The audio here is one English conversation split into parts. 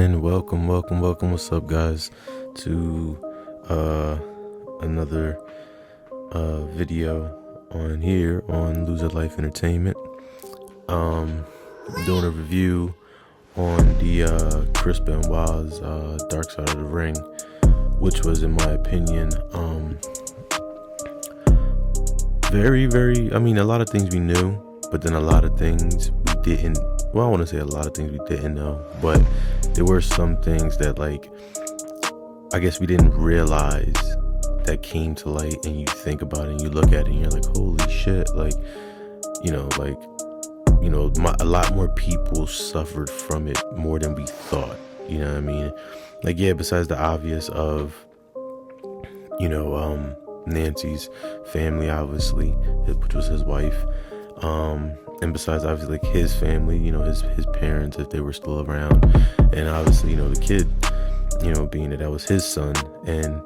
And welcome. What's up, guys? To another video on here on Loser Life Entertainment. Doing a review on the Chris Benoit's Dark Side of the Ring, which was, in my opinion, very. I mean, a lot of things we knew, but then a lot of things we didn't. Well, I want to say a lot of things we didn't know, but there were some things that, like, I guess we didn't realize that came to light, and you think about it and you look at it and you're like, holy shit, a lot more people suffered from it more than we thought, you know what I mean? Like, yeah, besides the obvious of, Nancy's family, obviously, which was his wife, and besides, obviously, like, his family, his parents, if they were still around, and obviously, the kid, being that was his son, and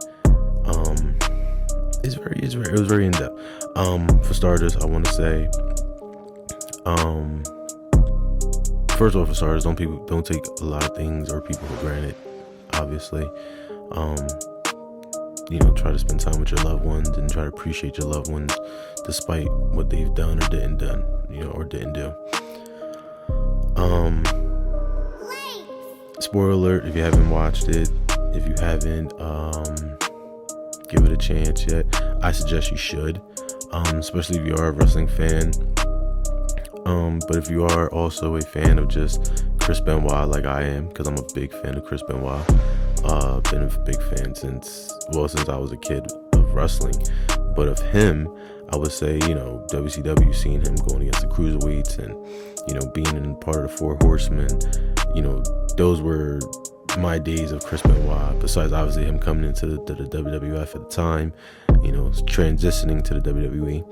it was very in depth. For starters, I want to say, first of all, for starters, don't take a lot of things or people for granted. Obviously, try to spend time with your loved ones and try to appreciate your loved ones, despite what they've done or didn't do. Spoiler alert, if you haven't watched it, if you haven't give it a chance yet, I suggest you should, especially if you are a wrestling fan. But if you are also a fan of just Chris Benoit, like I am, because I'm a big fan of Chris Benoit, been a big fan since I was a kid of wrestling, but of him, I would say, WCW, seeing him going against the cruiserweights and, being in part of the Four Horsemen, those were my days of Chris Benoit, besides obviously him coming into the WWF at the time, transitioning to the WWE.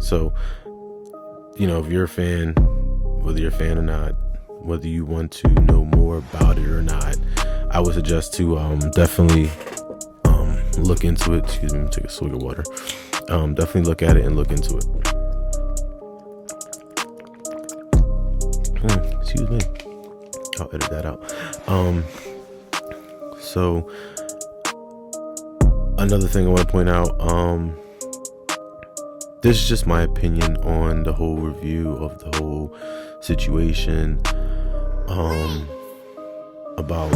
So, if you're a fan, whether you're a fan or not, whether you want to know more about it or not, I would suggest to definitely look into it. Excuse me, take a swig of water. Definitely look at it and look into it. Excuse me. I'll edit that out. So another thing I want to point out, this is just my opinion on the whole review of the whole situation, about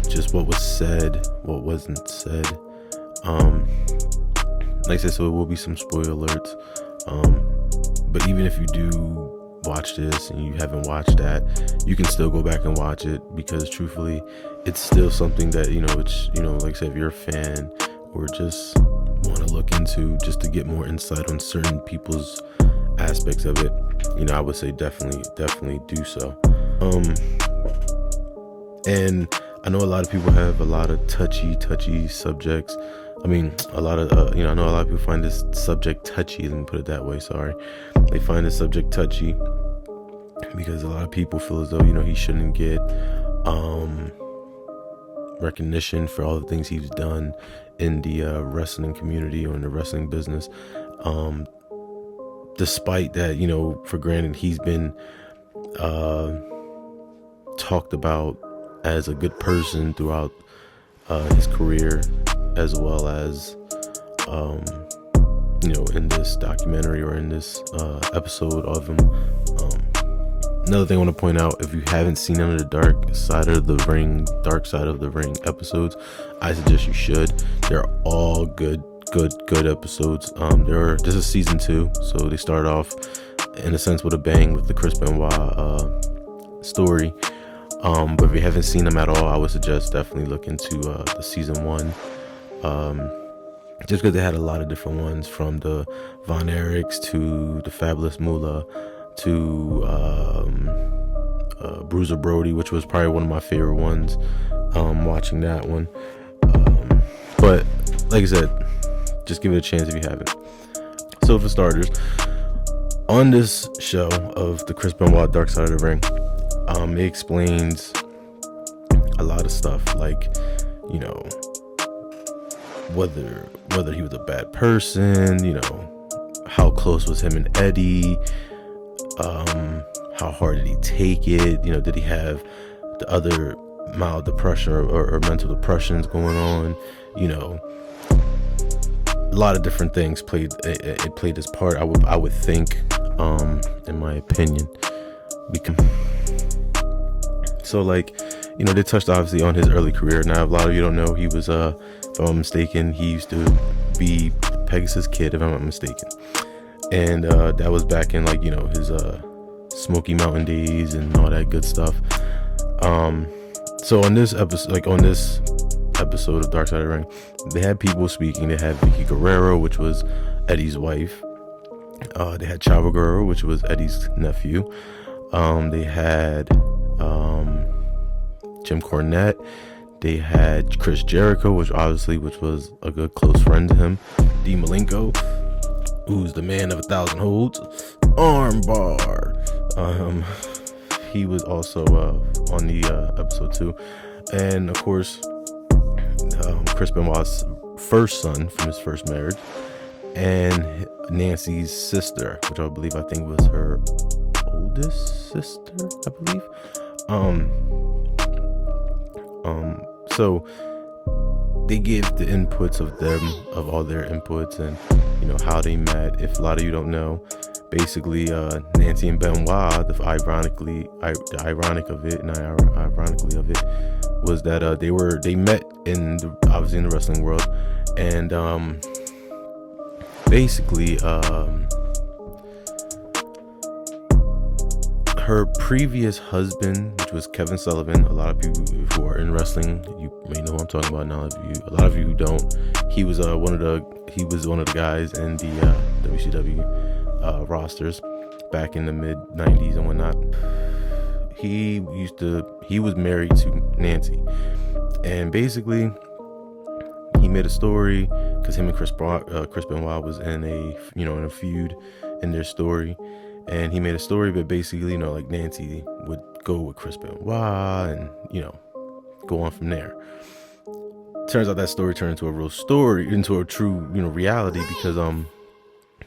just what was said, what wasn't said. Like I said, so it will be some spoiler alerts. But even if you do watch this and you haven't watched that, you can still go back and watch it, because truthfully, it's still something that, like I said, if you're a fan or just want to look into, just to get more insight on certain people's aspects of it, I would say definitely do so. And I know a lot of people have a lot of touchy subjects. I mean, I know a lot of people find this subject touchy, let me put it that way, sorry. They find this subject touchy because a lot of people feel as though, he shouldn't get recognition for all the things he's done in the wrestling community or in the wrestling business. Despite that, for granted, he's been talked about as a good person throughout his career, as well as in this documentary or in this episode of him. Another thing I want to point out, if you haven't seen none of the Dark Side of the Ring episodes, I suggest you should. They're all good episodes. This is season 2, so they start off in a sense with a bang with the Chris Benoit story. But if you haven't seen them at all, I would suggest definitely look into the season 1. Just because they had a lot of different ones, from the Von Erichs to the Fabulous Moolah to Bruiser Brody, which was probably one of my favorite ones, watching that one. But like I said, just give it a chance if you haven't. So for starters, on this show of the Chris Benoit Dark Side of the Ring, it explains a lot of stuff, like, whether he was a bad person, how close was him and Eddie, how hard did he take it? Did he have the other mild depression or mental depressions going on? A lot of different things played its part. I would think, in my opinion, they touched obviously on his early career. Now, a lot of you don't know, he was, if I'm not mistaken, he used to be Pegasus Kid, if I'm not mistaken, and that was back in his Smoky Mountain days and all that good stuff. So on this episode of Dark Side of the Ring, they had people speaking. They had Vicky Guerrero, which was Eddie's wife. They had Chavo Guerrero, which was Eddie's nephew. They had Jim Cornette. They had Chris Jericho, which was a good close friend to him. D. Malenko, who's the man of 1,000 holds. Armbar. He was also on the episode too. And of course, Chris Benoit's first son from his first marriage, and Nancy's sister, which I think was her oldest sister, I believe. So they gave the inputs of all their inputs, and how they met. If a lot of you don't know, basically Nancy and Benoit, the ironically of it was that they met obviously in the wrestling world, and basically her previous husband, which was Kevin Sullivan. A lot of people who are in wrestling, you may know who I'm talking about. Now, a lot of you who don't, he was one of the guys in the WCW rosters back in the mid 90s and whatnot. He was married to Nancy, and basically he made a story because him and Chris Benoit was in a feud in their story. And he made a story, but basically, Nancy would go with Chris Benoit and, go on from there. Turns out that story turned into a real story, into a true, reality, because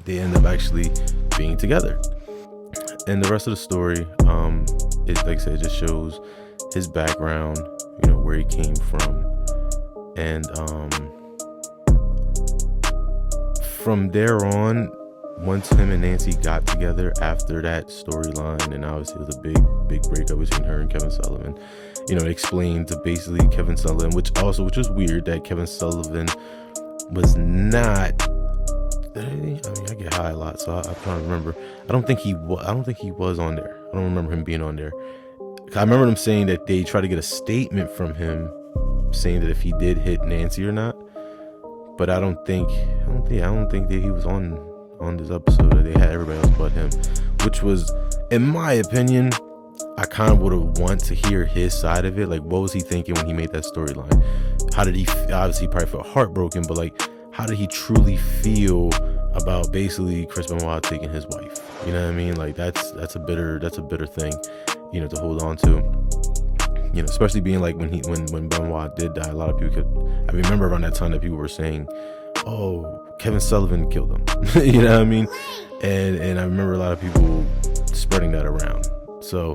they end up actually being together. And the rest of the story, it, like I said, just shows his background, where he came from. And from there on, once him and Nancy got together after that storyline, and obviously it was a big breakup between her and Kevin Sullivan, explained to basically Kevin Sullivan, which was weird that Kevin Sullivan was not, I get high a lot, so I'm trying to remember. I don't think he was on there. I don't remember him being on there. I remember them saying that they tried to get a statement from him saying that if he did hit Nancy or not, but I don't think that he was on this episode. They had everybody else but him, which was, in my opinion, I kind of would have want to hear his side of it. Like, what was he thinking when he made that storyline? How did he, obviously he probably felt heartbroken, but how did he truly feel about basically Chris Benoit taking his wife? You know what I mean? That's a bitter thing, to hold on to. Especially being when Benoit did die, a lot of people I remember around that time that people were saying, oh, Kevin Sullivan killed him. You know what I mean? And I remember a lot of people spreading that around. So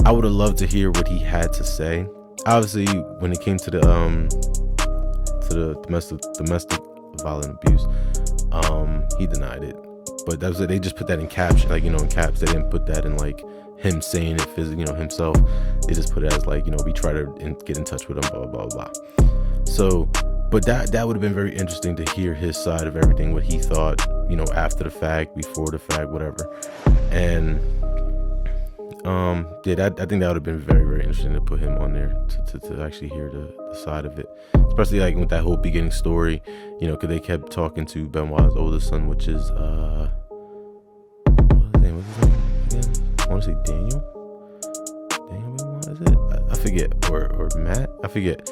I would have loved to hear what he had to say. Obviously, when it came to the domestic violent abuse, he denied it. But that was it. They just put that in caption, in caps. They didn't put that in him saying it physically, himself. They just put it as we try to get in touch with him, blah blah blah. So, but that would have been very interesting to hear his side of everything, what he thought, after the fact, before the fact, whatever. And I think that would have been very, very interesting to put him on there to actually hear the side of it, especially with that whole beginning story, because they kept talking to Benoit's oldest son, which is what's his name again? I want to say Daniel Benoit, is it? I forget, or Matt, I forget.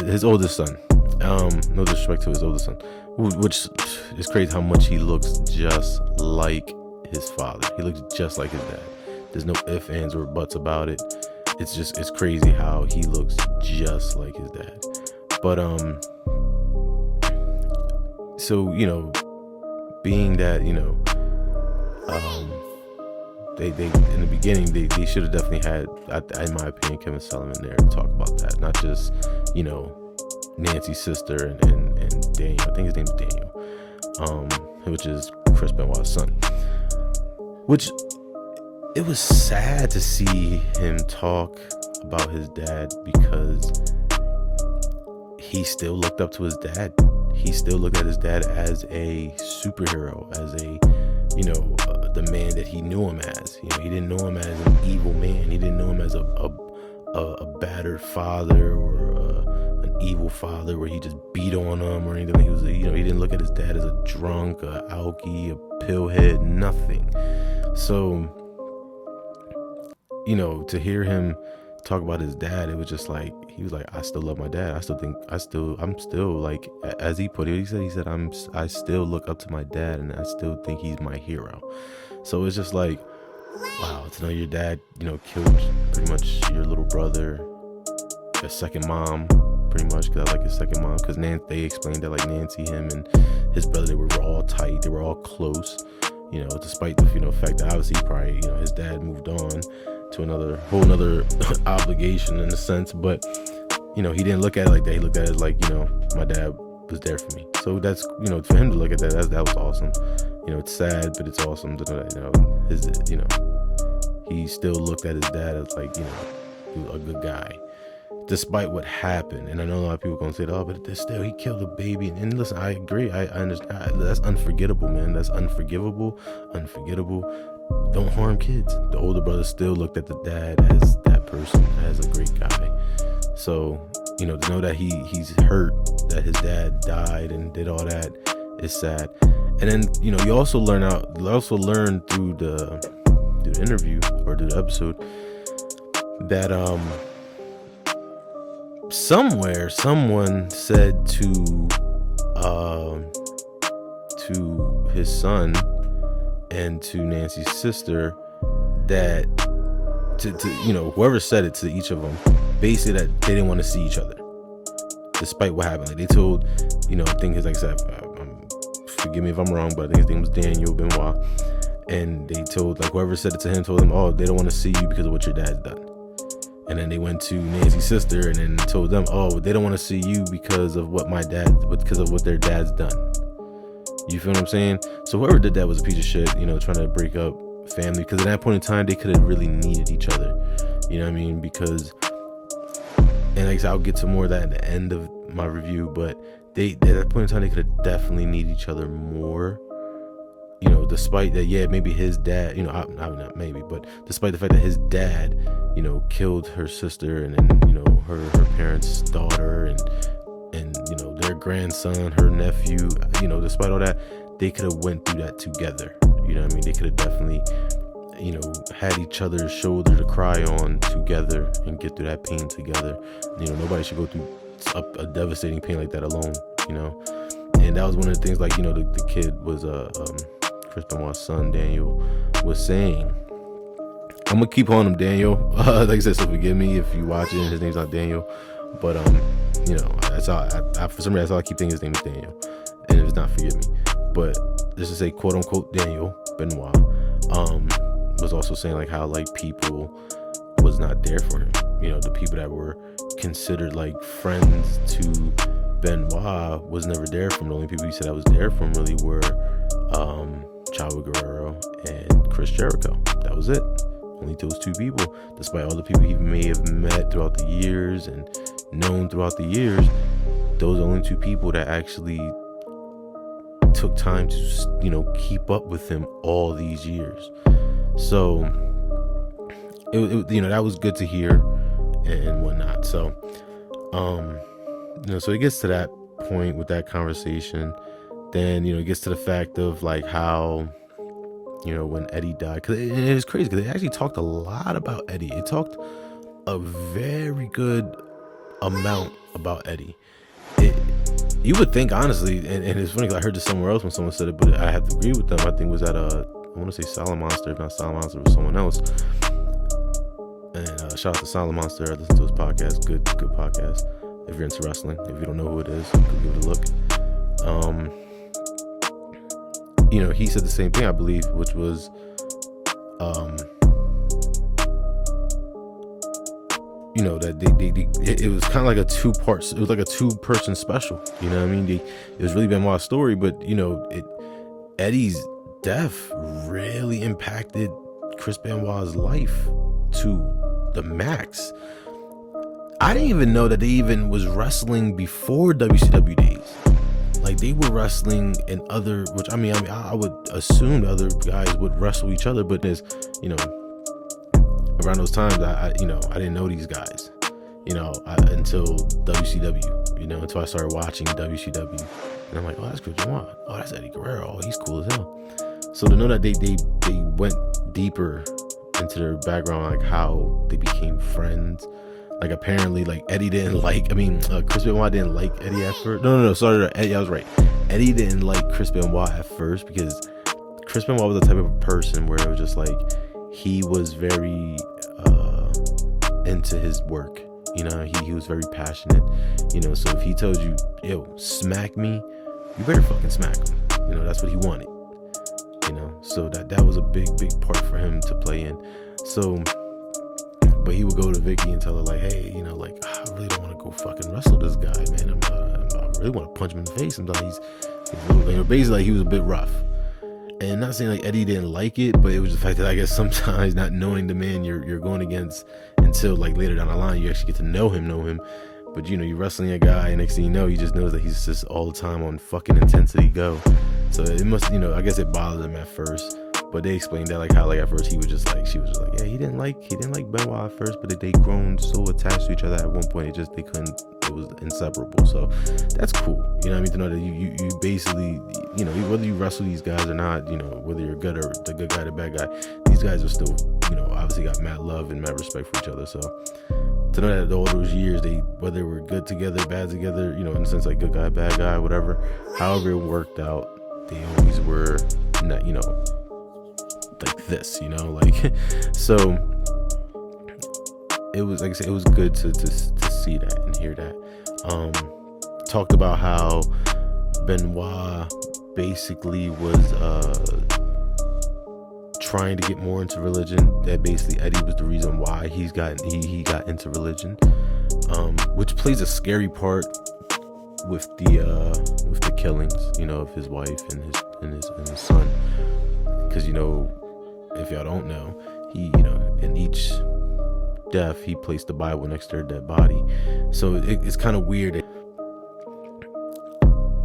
His oldest son. No disrespect to his oldest son, which is crazy how much he looks just like his father. He looks just like his dad. There's no ifs, ands, or buts about it. It's crazy how he looks just like his dad. But so being that they in the beginning they should have definitely had, in my opinion, Kevin Sullivan there to talk about that, not just, Nancy's sister and Daniel. I think his name's Daniel, which is Chris Benoit's son. Which, it was sad to see him talk about his dad, because he still looked up to his dad. He still looked at his dad as a superhero, as a, the man that he knew him as. He didn't know him as an evil man. He didn't know him as a battered father, or an evil father where he just beat on him or anything. He didn't look at his dad as a drunk, a alkie, a pillhead, nothing. So, to hear him talk about his dad, it was just like, he was like, I still love my dad. I'm still like, as he put it, he said, I still look up to my dad, and I still think he's my hero. So it's just like, wow, to know your dad, killed pretty much your little brother, your second mom, pretty much, because I like his second mom, because they explained that, like, Nancy, him, and his brother, they were all tight, they were all close, despite the, fact that obviously probably, his dad moved on to whole another obligation in a sense, but he didn't look at it like that. He looked at it like, my dad was there for me. So that's, for him to look at that was awesome. It's sad, but it's awesome to know that, he still looked at his dad as like, a good guy, despite what happened. And I know a lot of people gonna say, oh, but still, he killed a baby. And listen, I agree. I understand. That's unforgettable, man. That's unforgivable. Don't harm kids. The older brother still looked at the dad as that person, as a great guy. So, to know that he's hurt, that his dad died and did all that, is sad. And then, you also learn through the interview, or through the episode, that somewhere someone said to his son and to Nancy's sister that to whoever said it to each of them, basically that they didn't want to see each other, despite what happened. Like, they told, I think his, like I said, forgive me if I'm wrong, but I think his name was Daniel Benoit, and they told, like, whoever said it to him told them, oh, they don't want to see you because of what your dad's done. And then they went to Nancy's sister and then told them, oh, they don't want to see you because of what their dad's done. You feel what I'm saying? So whoever did that was a piece of shit, trying to break up family, because at that point in time, they could have really needed each other. You know what I mean? Because, and like I said, I'll get to more of that at the end of my review, but at that point in time, they could have definitely needed each other more. Despite that, yeah, maybe his dad, not maybe, but despite the fact that his dad, killed her sister and then, her parents' daughter and their grandson, her nephew, despite all that, they could have went through that together. You know what I mean? They could have definitely, had each other's shoulder to cry on together and get through that pain together. Nobody should go through a devastating pain like that alone, And that was one of the things, like, the kid was, Chris Benoit's son, Daniel, was saying. I'm gonna keep calling him Daniel. Like I said, so forgive me if you watch it and his name's not Daniel. But that's all. For some reason, that's all I keep thinking his name is Daniel. And if it's not, forgive me. But just to say, quote unquote, Daniel Benoit, was also saying, like, how, like, people was not there for him. The people that were considered like friends to Benoit was never there for him. The only people he said that was there for him really were Chavo Guerrero and Chris Jericho. That was it. Only those two people, despite all the people he may have met throughout the years and known throughout the years. Those are the only two people that actually took time to, keep up with him all these years. So, it that was good to hear and whatnot. So, so it gets to that point with that conversation. Then, it gets to the fact of, like, how, when Eddie died, because it was crazy, because they actually talked a lot about Eddie. It talked a very good amount about Eddie. You would think, honestly, and it's funny because I heard this somewhere else when someone said it, but I have to agree with them. I think it was at I want to say Solid Monster. If not Solid Monster, it was someone else. And shout out to Solid Monster. I listen to his podcast. Good podcast. If you're into wrestling, if you don't know who it is, go give it a look. He said the same thing, I believe, which was you know, that it was kind of like a two-person special, you know what I mean? It was really Benoit's story, but you know, Eddie's death really impacted Chris Benoit's life to the max. I didn't even know that they even was wrestling before WCW days. Like, they were wrestling in other, which I mean, I would assume the other guys would wrestle each other, but there's, you know, around those times, I didn't know these guys, you know, until WCW, you know, until I started watching WCW, and I'm like, oh, that's Chris Benoit, oh, that's Eddie Guerrero, oh, he's cool as hell. So to know that they went deeper into their background, like how they became friends. Like, apparently, like, Eddie didn't like, Chris Benoit didn't like Eddie at first. No, sorry, Eddie, I was right. Eddie didn't like Chris Benoit at first because Chris Benoit was the type of person where it was just like, he was very into his work. You know, he was very passionate. You know, so if he told you, yo, smack me, you better fucking smack him. You know, that's what he wanted. You know, so that was a big part for him to play in. So, but he would go to Vicky and tell her, like, hey, you know, like, I really don't want to go fucking wrestle this guy, man. I really want to punch him in the face. Sometimes basically, like, he was a bit rough. And not saying like Eddie didn't like it, but it was the fact that I guess sometimes not knowing the man you're going against until like later down the line, you actually get to know him. But you know, you're wrestling a guy, and next thing you know, he just knows that he's just all the time on fucking intensity go. So it must, you know, I guess it bothered him at first. But they explained that, like, how, like, at first she was just like, yeah, he didn't like Benoit at first, but they grown so attached to each other at one point, it was inseparable. So that's cool, you know what I mean, to know that you basically, you know, whether you wrestle these guys or not, you know, whether you're good or the good guy, the bad guy, these guys are still, you know, obviously got mad love and mad respect for each other. So to know that all those years, whether they were good together, bad together, you know, in the sense like good guy, bad guy, whatever, however it worked out, they always were not, you know, like this, you know, like, so it was, like I said, it was good to see that and hear that. Talked about how Benoit basically was trying to get more into religion, that basically Eddie was the reason why he got into religion, which plays a scary part with the killings, you know, of his wife and his son, because, you know, if y'all don't know, he, you know, in each death, he placed the Bible next to her dead body. So it's kind of weird.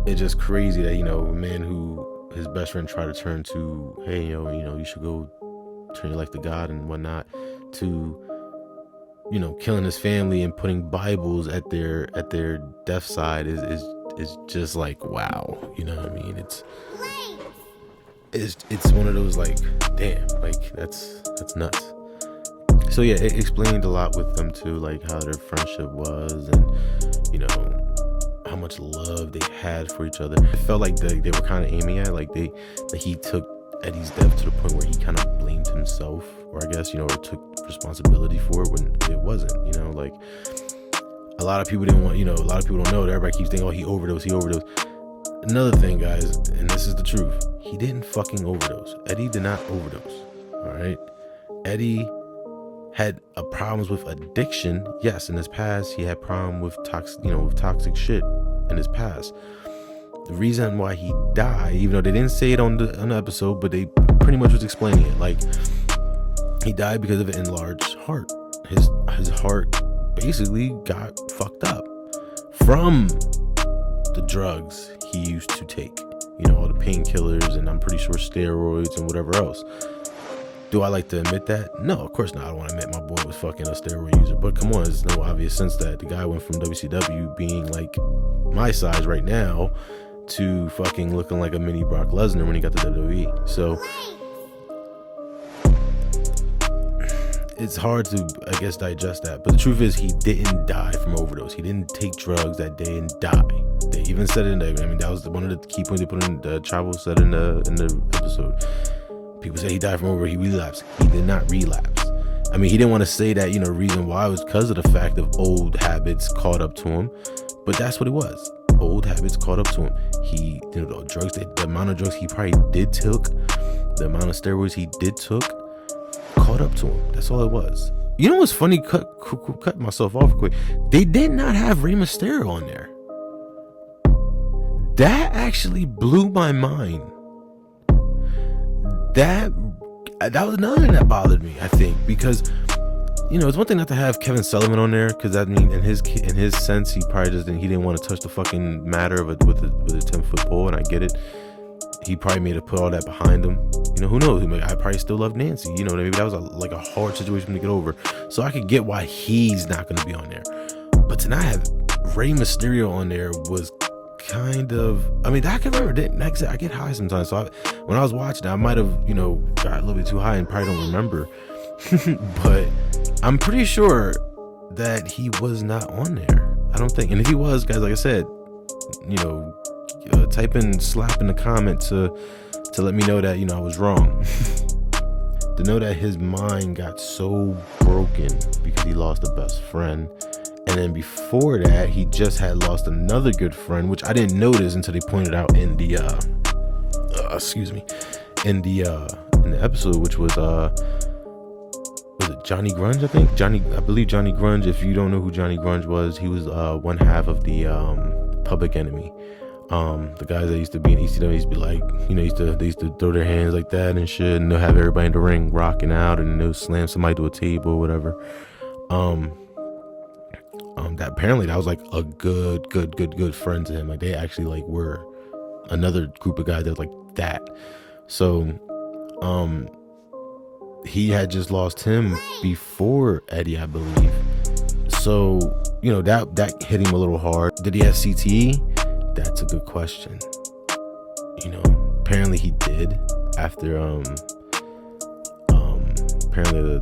It's just crazy that, you know, a man who his best friend tried to turn to, hey, you know, you should go turn your life to God and whatnot, to, you know, killing his family and putting Bibles at their death side is just like, wow, you know what I mean? It's one of those, like, damn, like, that's nuts. So yeah, it explained a lot with them too, like how their friendship was, and, you know, how much love they had for each other. It felt like they were kind of aiming at, like, he took Eddie's death to the point where he kind of blamed himself, or I guess, you know, or took responsibility for it when it wasn't, you know, like, a lot of people didn't want, you know, a lot of people don't know that everybody keeps thinking, oh, he overdosed. Another thing, guys, and this is the truth, he didn't fucking overdose. Eddie did not overdose, all right? Eddie had problems with addiction. Yes, in his past, he had problem with toxic shit in his past. The reason why he died, even though they didn't say it on the episode, but they pretty much was explaining it, like, he died because of an enlarged heart. His heart basically got fucked up from the drugs he used to take, you know, all the painkillers, and I'm pretty sure steroids and whatever else. Do I like to admit that? No, of course not. I don't want to admit my boy was fucking a steroid user, but come on, there's no obvious sense that the guy went from WCW being like my size right now to fucking looking like a mini Brock Lesnar when he got to WWE. So it's hard to, I guess, digest that. But the truth is, he didn't die from overdose. He didn't take drugs that day and die. They even said it in the, I mean, that was one of the key points they put in the Chavo said in the episode. People say he died from overdose, he relapsed. He did not relapse. I mean, he didn't want to say that, you know, the reason why was because of the fact of old habits caught up to him. But that's what it was. Old habits caught up to him. He, you know, the amount of drugs he probably did took, the amount of steroids he did took, caught up to him. That's all it was. You know what's funny? Cut myself off quick. They did not have Rey Mysterio on there. That actually blew my mind. That was another thing that bothered me, I think, because it's one thing not to have Kevin Sullivan on there, because I mean, in his sense, he probably didn't want to touch the fucking matter with a 10-foot pole, and I get it. He probably made to put all that behind him. Who knows? I probably still love Nancy. Maybe that was a hard situation to get over. So I could get why he's not going to be on there. But to not have Rey Mysterio on there was kind of, I can remember. Like I said, I get high sometimes. So when I was watching, I might have, got a little bit too high and probably don't remember. But I'm pretty sure that he was not on there. I don't think. And if he was, guys, like I said, type in slap in the comment to let me know that I was wrong. To know that his mind got so broken because he lost a best friend, and then before that he just had lost another good friend, which I didn't notice until they pointed out in the in the episode, which was it Johnny Grunge? I believe Johnny Grunge. If you don't know who Johnny Grunge was, he was one half of the Public Enemy. The guys that used to be in ECW used to be like, they used to throw their hands like that and shit, and they'll have everybody in the ring rocking out, and they'll slam somebody to a table or whatever. That apparently that was like a good friend to him. Like they actually like were another group of guys that was like that. So, he had just lost him before Eddie, I believe. So, that hit him a little hard. Did he have CTE? That's a good question. Apparently he did after apparently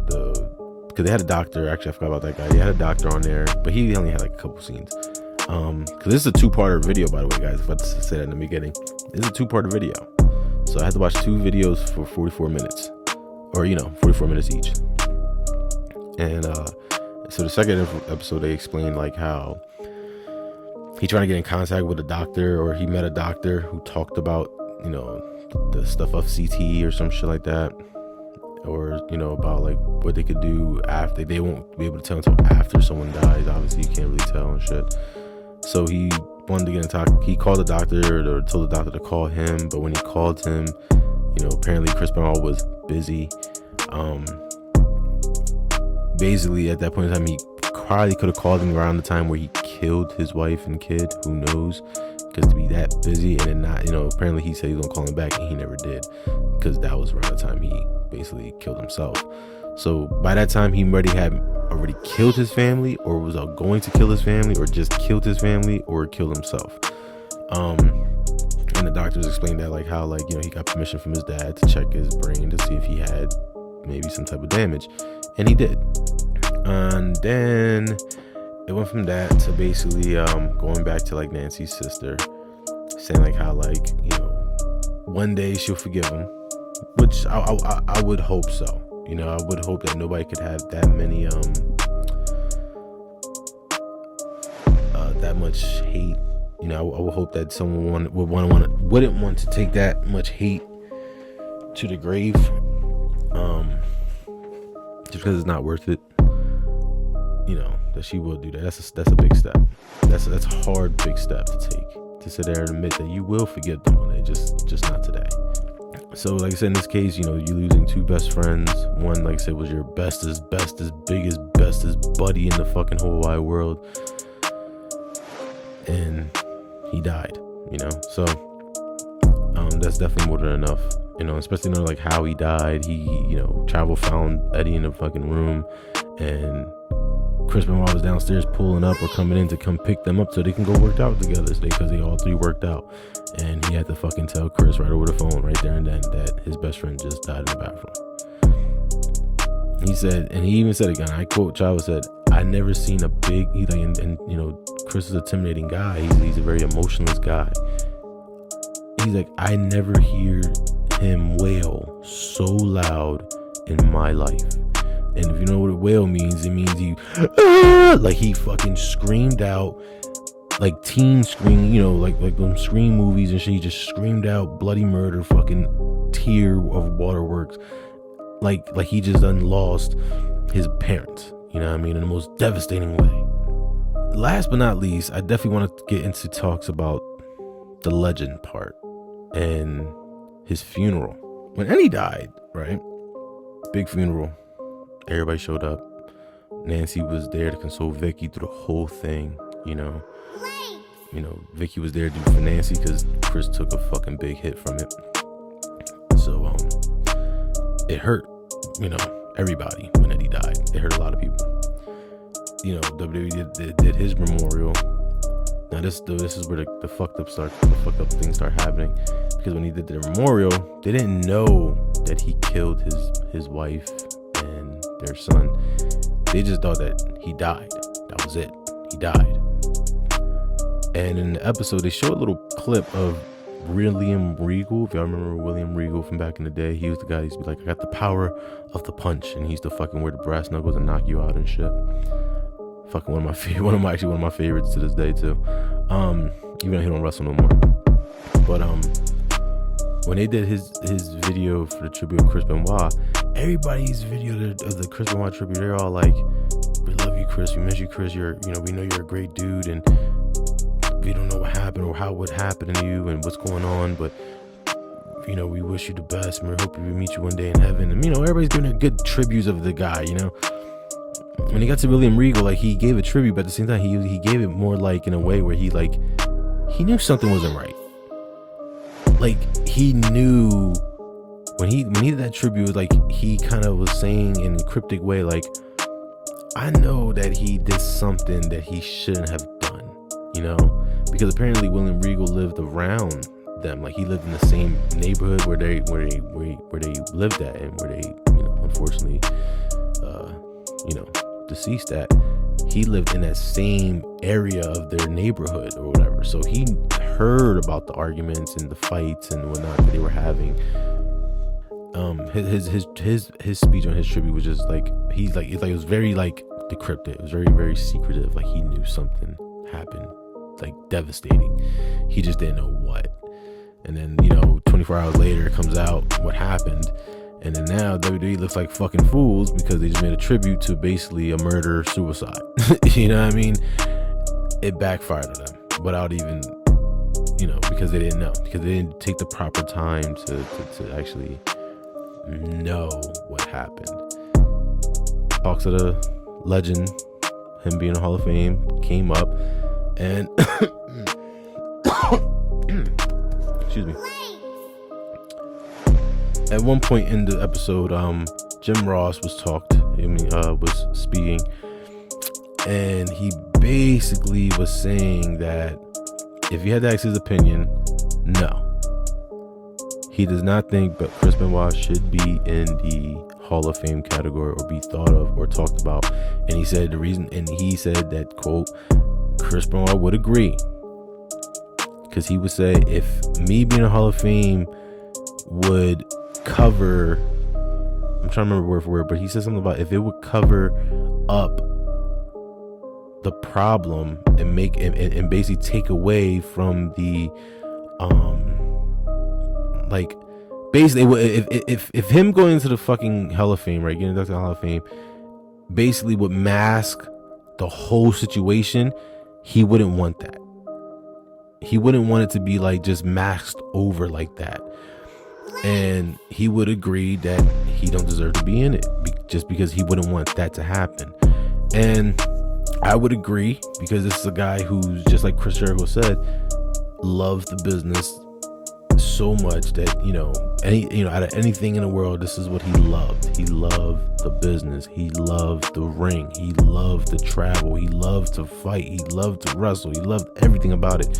because they had a doctor. Actually, I forgot about that guy. They had a doctor on there, but he only had like a couple scenes. Because this is a 2-parter video, by the way, guys. If I said that in the beginning, this is a 2-part video, so I had to watch 2 videos for 44 minutes, or 44 minutes each. And so the second episode, they explained like how he tried to get in contact with a doctor, or he met a doctor who talked about, the stuff of CTE or some shit like that. Or, about like what they could do after. They won't be able to tell until after someone dies. Obviously, you can't really tell and shit. So he wanted to get in touch. He called the doctor, or told the doctor to call him. But when he called him, apparently Chris Benoit was busy. Basically, at that point in time, he probably could have called him around the time where he killed his wife and kid. Who knows? Because to be that busy and then not, apparently he said he was gonna call him back, and he never did, because that was around the time he basically killed himself. So by that time, he already killed his family, or was going to kill his family, or just killed his family, or killed himself. And the doctors explained that, like, how, like, he got permission from his dad to check his brain to see if he had maybe some type of damage, and he did. And then it went from that to basically going back to like Nancy's sister, saying like how, like, one day she'll forgive him, which I would hope so. I would hope that nobody could have that many that much hate. I would hope that someone wouldn't want to take that much hate to the grave, just because it's not worth it. That she will do that. That's a big step. That's a hard big step to take, to sit there and admit that you will forget them one day, just not today. So like I said, in this case, you losing 2 best friends. One, like I said, was your bestest, biggest, bestest buddy in the fucking whole wide world, and he died. So that's definitely more than enough. Especially knowing like how he died. He Travel found Eddie in the fucking room, and Chris Benoit was downstairs pulling up or coming in to come pick them up so they can go work out together today, because they all 3 worked out. And he had to fucking tell Chris right over the phone right there and then that his best friend just died in the bathroom. He said, and he even said again, I quote, Chavo said, I never seen a big, he's like, and Chris is an intimidating guy. He's a very emotionless guy. He's like, I never hear him wail so loud in my life. And if you know what a wail means, it means like he fucking screamed out, like teen scream, like them Scream movies and shit. He just screamed out bloody murder, fucking tear of waterworks. like he just done lost his parents, you know what I mean, in the most devastating way. Last but not least, I definitely want to get into talks about the legend part and his funeral. When Eddie died, right? Big funeral. Everybody showed up. Nancy was there to console Vicky through the whole thing, you know. Vicky was there for Nancy because Chris took a fucking big hit from it. So, it hurt, everybody when Eddie died. It hurt a lot of people. WWE did his memorial. Now this is where the fucked up things start happening, because when he did their memorial, they didn't know that he killed his wife and their son. They just thought that he died. That was it. He died. And in the episode, they show a little clip of William Regal. If y'all remember William Regal from back in the day, he was the guy who used to be like, I got the power of the punch, and he used to fucking wear the brass knuckles and knock you out and shit. Fucking one of my favorites to this day too. Even though he don't wrestle no more. But when they did his video for the tribute of Chris Benoit, everybody's video of the Chris Benoit tribute, they're all like, we love you, Chris, we miss you, Chris, we know you're a great dude, and we don't know what happened or how what happened to you and what's going on, but we wish you the best, and we hope we meet you one day in heaven. And everybody's doing a good tributes of the guy. When he got to William Regal, like, he gave a tribute, but at the same time he gave it more like in a way where he knew something wasn't right. Like, he knew when he did that tribute, like, he kind of was saying in a cryptic way, like, I know that he did something that he shouldn't have done, because apparently William Regal lived around them. Like, he lived in the same neighborhood where they lived at, and where they unfortunately deceased at. He lived in that same area of their neighborhood or whatever, so he heard about the arguments and the fights and whatnot that they were having. His speech on his tribute was just like, it was very like decrypted. It was very, very secretive. Like, he knew something happened, like, devastating. He just didn't know what. And then 24 hours later it comes out what happened. And then now WWE looks like fucking fools because they just made a tribute to basically a murder-suicide. You know what I mean? It backfired on them without even, because they didn't know. Because they didn't take the proper time to actually know what happened. Talks of the legend, him being in the Hall of Fame, came up, and excuse me. At one point in the episode, Jim Ross was speaking, and he basically was saying that if you had to ask his opinion, no, he does not think but Chris Benoit should be in the Hall of Fame category or be thought of or talked about. And he said that, quote, Chris Benoit would agree, because he would say, if me being in the Hall of Fame would cover, I'm trying to remember word for word, but he said something about if it would cover up the problem and make and basically take away from the like, basically if him going into the fucking Hall of Fame, right, getting inducted to the Hall of Fame, basically would mask the whole situation, he wouldn't want that. He wouldn't want it to be like just masked over like that. And he would agree that he don't deserve to be in it, just because he wouldn't want that to happen. And I would agree, because this is a guy who's, just like Chris Jericho said, loves the business so much that out of anything in the world, this is what he loved. He loved the business. He loved the ring. He loved to travel. He loved to fight. He loved to wrestle. He loved everything about it.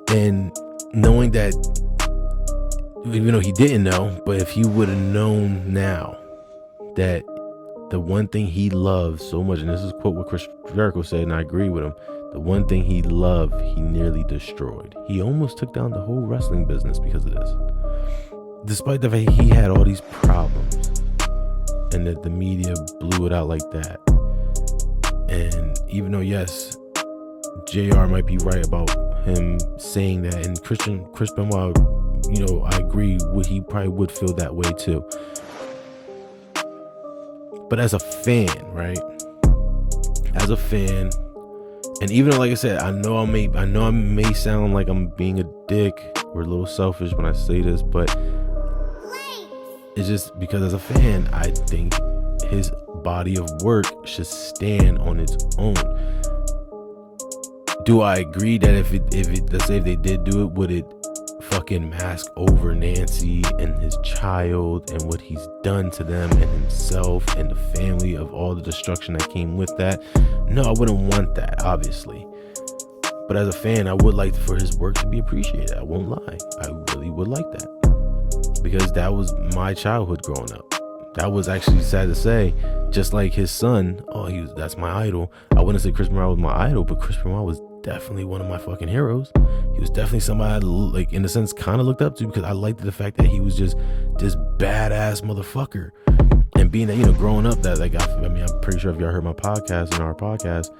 And knowing that, even though he didn't know, but if he would have known now that the one thing he loved so much, and this is a quote what Chris Jericho said, and I agree with him, the one thing he loved, he nearly destroyed. He almost took down the whole wrestling business because of this. Despite the fact he had all these problems, and that the media blew it out like that. And even though, yes, JR might be right about him saying that, and Chris Benoit I agree. He probably would feel that way too. But as a fan, right? As a fan, and even though, like I said, I know I may sound like I'm being a dick or a little selfish when I say this, but it's just because as a fan, I think his body of work should stand on its own. Do I agree that if let's say if they did do it, would it fucking mask over Nancy and his child and what he's done to them and himself and the family of all the destruction that came with that? No, I wouldn't want that, obviously. But as a fan, I would like for his work to be appreciated. I won't lie. I really would like that. Because that was my childhood growing up. That was actually sad to say. Just like his son, that's my idol. I wouldn't say Chris Benoit was my idol, but Chris Benoit was definitely one of my fucking heroes. He was definitely somebody I, like, in a sense, kind of looked up to, because I liked the fact that he was just this badass motherfucker. And being that, growing up, that, like, I'm pretty sure if y'all heard my podcast and our podcast,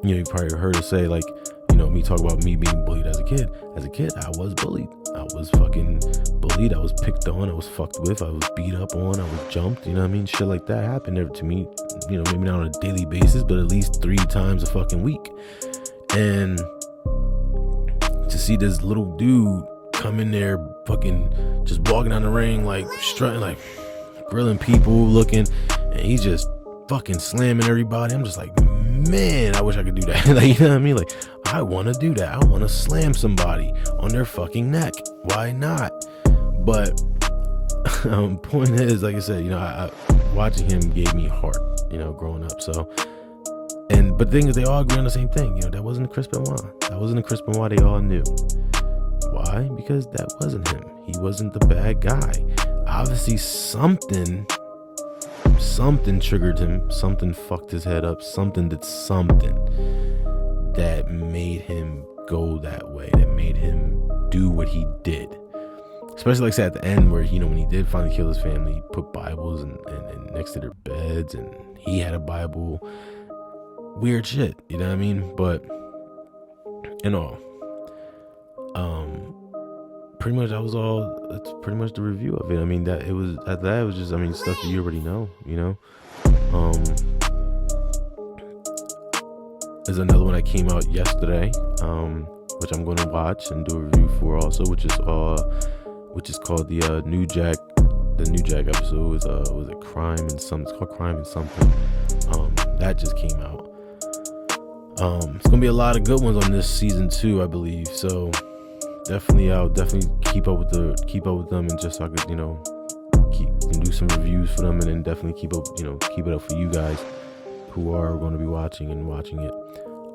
you probably heard us say, like, me talk about me being bullied as a kid. As a kid, I was bullied. I was fucking bullied. I was picked on. I was fucked with. I was beat up on. I was jumped. You know what I mean? Shit like that happened to me. Maybe not on a daily basis, but at least 3 times a fucking week. And to see this little dude come in there, fucking just walking down the ring, like strutting, like grilling people, looking, and he's just fucking slamming everybody. I'm just like, man, I wish I could do that. Like, you know what I mean? Like, I want to do that. I want to slam somebody on their fucking neck. Why not? But point is, like I said, I watching him gave me heart, growing up. So, but the thing is, they all agree on the same thing. That wasn't Chris Benoit. That wasn't the Chris Benoit they all knew. Why? Because that wasn't him. He wasn't the bad guy. Obviously, something triggered him. Something fucked his head up. Something did something that made him go that way, that made him do what he did. Especially, like I said, at the end where, when he did finally kill his family, he put Bibles and next to their beds, and he had a Bible. Weird shit, you know what I mean? But, pretty much that's pretty much the review of it. I mean, it was just, stuff that you already know, There's another one that came out yesterday, which I'm going to watch and do a review for also, which is called the New Jack. The New Jack episode was it Crime and Something? It's called Crime and Something. That just came out. It's gonna be a lot of good ones on this season 2, I believe. So I'll definitely keep up with them, and just so I could do some reviews for them, and then definitely keep it up for you guys who are going to be watching it.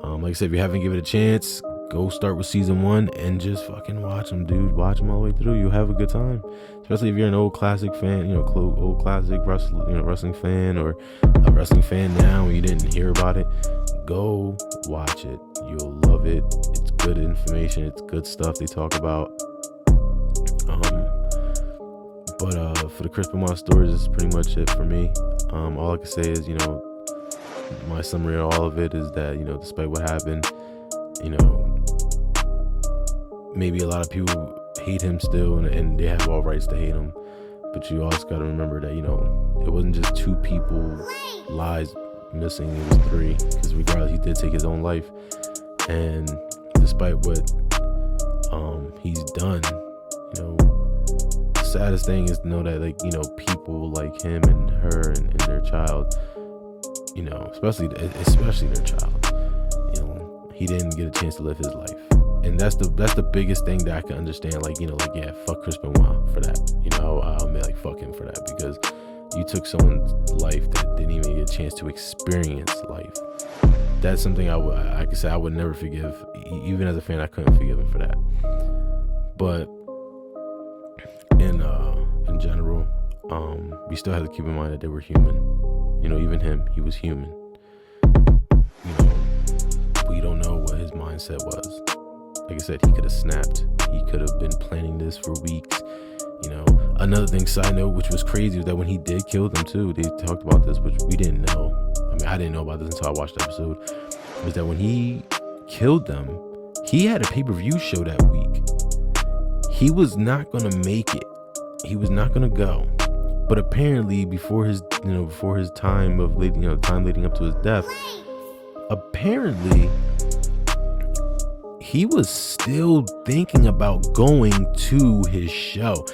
Like I said, if you haven't given it a chance, go start with season 1 and just fucking watch them, dude. Watch them all the way through. You'll have a good time. Especially if you're an old classic fan, old classic wrestling fan, or a wrestling fan now and you didn't hear about it. Go watch it. You'll love it. It's good information. It's good stuff they talk about. But for the Chris Benoit stories, this is pretty much it for me. All I can say is, my summary of all of it is that, despite what happened, maybe a lot of people hate him still, and they have all rights to hate him. But you also got to remember that, it wasn't just 2 people lives missing, it was 3, because regardless, he did take his own life. And despite what he's done, the saddest thing is to know that, people like him and her and their child, especially their child, he didn't get a chance to live his life. And that's the biggest thing that I can understand. Yeah, fuck Chris Benoit for that. Fuck him for that, because you took someone's life that didn't even get a chance to experience life. That's something I would never forgive. Even as a fan, I couldn't forgive him for that. But in general, we still have to keep in mind that they were human. Even him, he was human. We don't know what his mindset was. Like I said, he could have snapped. He could have been planning this for weeks. Another thing, side note, which was crazy, was that when he did kill them too, they talked about this, which we didn't know. I didn't know about this until I watched the episode. Was that when he killed them, he had a pay-per-view show that week. he was not gonna make it. He was not gonna go. But apparently, before his time of time leading up to his death, apparently he was still thinking about going to his show.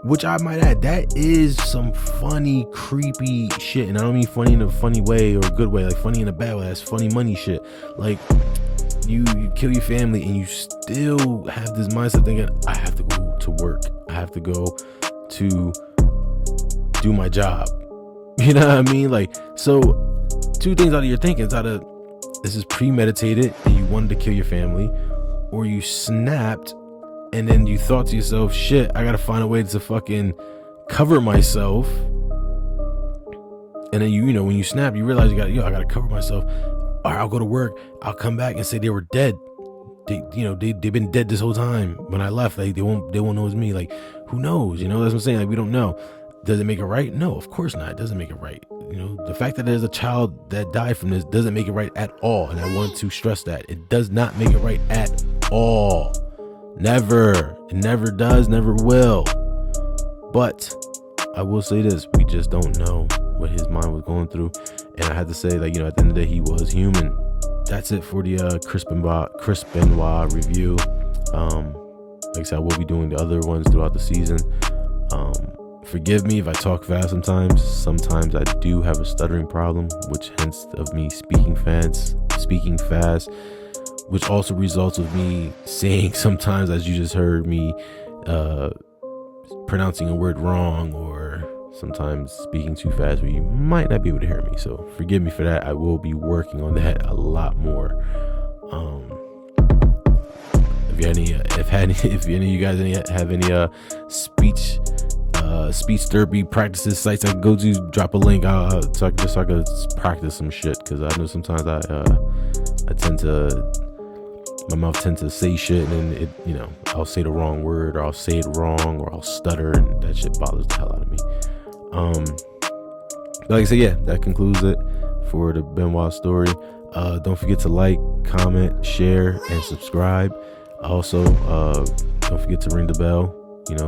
Which I might add, that is some funny, creepy shit. And I don't mean funny in a funny way or a good way, like funny in a bad way. That's funny money shit. Like, you kill your family and you still have this mindset thinking, I have to go to work. I have to go to do my job. You know what I mean? Like, so two things out of your thinking. It's either this is premeditated and you wanted to kill your family, or you snapped and then you thought to yourself, shit, I gotta find a way to fucking cover myself. And then you know, when you snap, you realize I gotta cover myself. All right, I'll go to work. I'll come back and say they were dead. They've been dead this whole time. When I left, they won't know it was me. Like, who knows? You know, that's what I'm saying. Like, we don't know. Does it make it right? No, of course not. It doesn't make it right. You know, the fact that there's a child that died from this doesn't make it right at all. And I want to stress that it does not make it right at all. Never. It never does, never will. But I will say this, we just don't know what his mind was going through. And I had to say, like, at the end of the day, he was human. That's it for the Chris Benoit review. Like I said, I will be doing the other ones throughout the season. Forgive me if I talk fast sometimes. Sometimes I do have a stuttering problem, which hence of me speaking fast, which also results of me saying sometimes, as you just heard me, pronouncing a word wrong, or sometimes speaking too fast where you might not be able to hear me. So forgive me for that. I will be working on that a lot more. If any of you guys have any speech therapy practices sites I can go to, drop a link so I can practice some shit, because I know sometimes my mouth tends to say shit and then I'll say the wrong word, or I'll say it wrong, or I'll stutter, and that shit bothers the hell out of me. Like I said, yeah, that concludes it for the Benoit story. Don't forget to like, comment, share, and subscribe. Also, don't forget to ring the bell,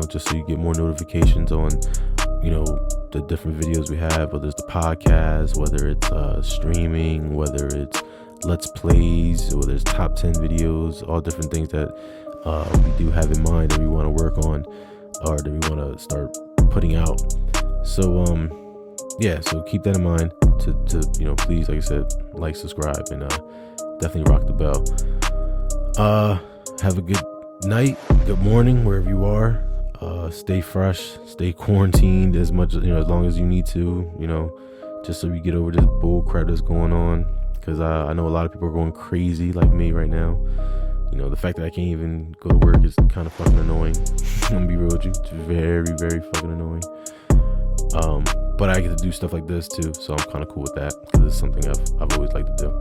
just so you get more notifications on, the different videos we have, whether it's the podcast, whether it's streaming, whether it's let's plays, whether it's top 10 videos, all different things that we do have in mind that we want to work on, or that we want to start putting out. So so keep that in mind to please, like I said, like, subscribe, and definitely rock the bell. Have a good night, good morning, wherever you are. Stay fresh, stay quarantined as much as long as you need to, just so we get over this bull crap that's going on, because I know a lot of people are going crazy like me right now. The fact that I can't even go to work is kind of fucking annoying. I'm gonna be real with you, it's very, very fucking annoying. But I get to do stuff like this too, so I'm kind of cool with that, because it's something I've always liked to do,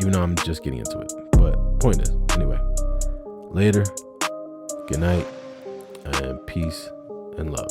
even though I'm just getting into it. But point is, anyway, later, good night, and peace and love.